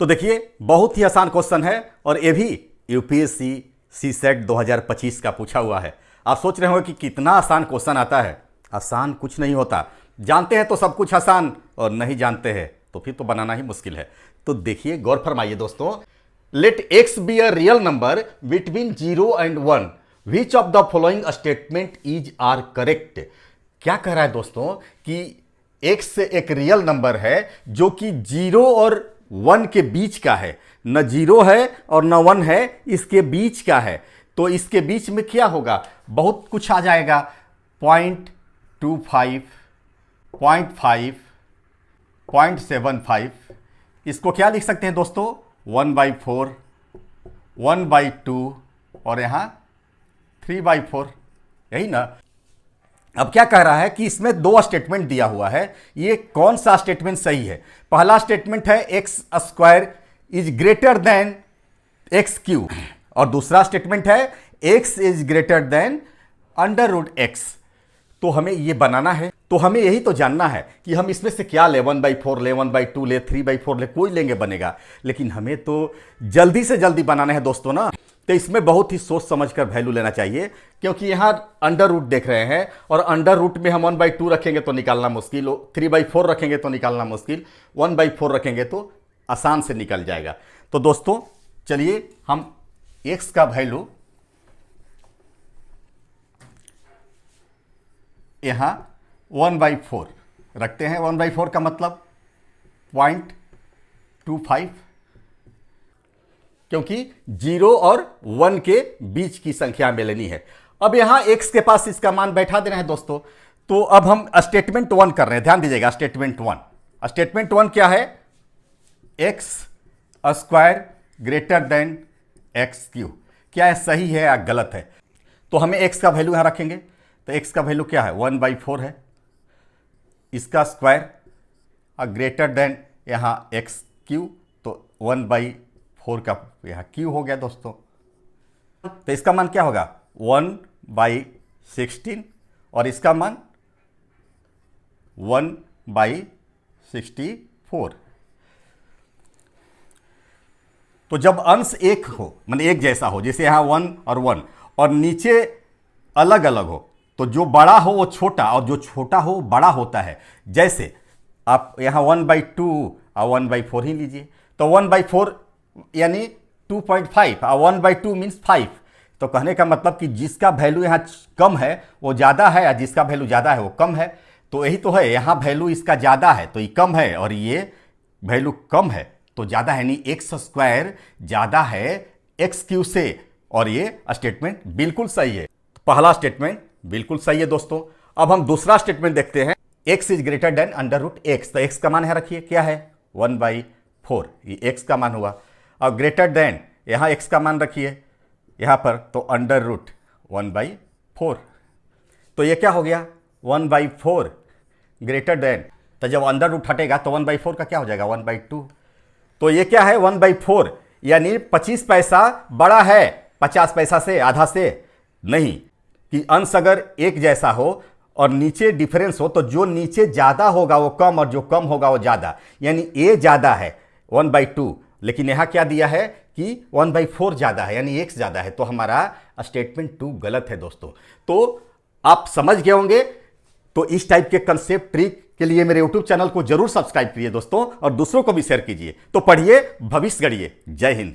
तो देखिए बहुत ही आसान क्वेश्चन है और ये भी यूपीएससी सीसेट 2025 का पूछा हुआ है। आप सोच रहे होंगे कि कितना आसान क्वेश्चन आता है। आसान कुछ नहीं होता, जानते हैं तो सब कुछ आसान और नहीं जानते हैं तो फिर तो बनाना ही मुश्किल है। तो देखिए गौर फरमाइए दोस्तों, let X be a real number between 0 and 1, which of the following statement is are correct. क्या कह रहा है दोस्तों कि एक्स एक रियल नंबर है जो कि 0 और 1 के बीच का है, न 0 है और न 1 है, इसके बीच का है। तो इसके बीच में क्या होगा, बहुत कुछ आ जाएगा, 0.25, 0.5, 0.75। इसको क्या लिख सकते हैं दोस्तों, 1/4, 1/2 और यहां 3/4, यही ना। अब क्या कह रहा है कि इसमें दो स्टेटमेंट दिया हुआ है, ये कौन सा स्टेटमेंट सही है। पहला स्टेटमेंट है x square is greater than x Q और दूसरा स्टेटमेंट है x is greater than √x। तो हमें ये बनाना है, तो हमें यही तो जानना है कि हम इसमें से क्या ले, 1/4 ले, 1/2 ले, 3/4 ले, कोई लेंगे बनेगा, लेकिन हमें तो जल्दी से जल्दी बनाना है दोस्तों ना। तो इसमें बहुत ही सोच समझ कर वैल्यू लेना चाहिए, क्योंकि यहाँ अंडर रूट देख रहे हैं और अंडर रूट में हम 1/2 रखेंगे तो निकालना मुश्किल, 3/4 रखेंगे तो निकालना मुश्किल, 1/4 रखेंगे तो आसान से निकल जाएगा। तो दोस्तों चलिए हम x का वैल्यू यहाँ 1/4 रखते हैं। 1/4 का मतलब 0.25, क्योंकि 0 और 1 के बीच की संख्या में लेनी है। अब यहां x के पास इसका मान बैठा दे रहे हैं दोस्तों। तो अब हम स्टेटमेंट 1 कर रहे हैं, ध्यान दीजिएगा। स्टेटमेंट 1 क्या है, x square greater than x Q. क्या है, सही है या गलत है। तो हमें x का वैल्यू यहां रखेंगे, तो x का वैल्यू क्या है, 1/4 है, इसका स्क्वायर और ग्रेटर देन यहां एक्स क्यू, तो 1/4 का यहाँ क्यू हो गया दोस्तों। तो इसका मान क्या होगा, 1/16 और इसका मान 1/64। तो जब अंश एक हो, मतलब एक जैसा हो, जैसे यहाँ 1 और 1 और नीचे अलग अलग हो, तो जो बड़ा हो वो छोटा और जो छोटा हो बड़ा होता है। जैसे आप यहाँ 1/2 और 1/4 ही लीजिए, तो 1/4 यानी 2.5 और 1/2 मीन्स 5। तो कहने का मतलब कि जिसका वैल्यू यहाँ कम है वो ज़्यादा है, या जिसका वैल्यू ज़्यादा है वो कम है। तो यही तो है, यहाँ वैल्यू इसका ज़्यादा है तो ये कम है, और ये वैल्यू कम है तो ज़्यादा है, यानी एक्स स्क्वायर ज़्यादा है एक्स क्यू से। और ये स्टेटमेंट बिल्कुल सही है। तो पहला स्टेटमेंट बिल्कुल सही है दोस्तों। अब हम दूसरा स्टेटमेंट देखते हैं, x is greater than √x। तो एक्स का मान यहाँ रखिए, क्या है, 1/4, ये एक्स का मान हुआ। और ग्रेटर देन यहाँ x का मान रखिए यहाँ पर, तो √1/4। तो ये क्या हो गया, 1/4 ग्रेटर देन, तो जब अंडर रूट हटेगा तो 1/4 का क्या हो जाएगा, 1/2। तो ये क्या है, 1/4 यानी 25 पैसा बड़ा है 50 पैसा से, आधा से नहीं। कि अंश अगर एक जैसा हो और नीचे डिफरेंस हो, तो जो नीचे ज़्यादा होगा वो कम और जो कम होगा वो ज़्यादा, यानी a ज़्यादा है 1/2, लेकिन यहाँ क्या दिया है कि 1/4 ज़्यादा है, यानी x ज़्यादा है। तो हमारा स्टेटमेंट 2 गलत है दोस्तों। तो आप समझ गए होंगे। तो इस टाइप के कंसेप्ट ट्रिक के लिए मेरे यूट्यूब चैनल को जरूर सब्सक्राइब कीजिए दोस्तों, और दूसरों को भी शेयर कीजिए। तो पढ़िए, भविष्य गढ़िए। जय हिंद।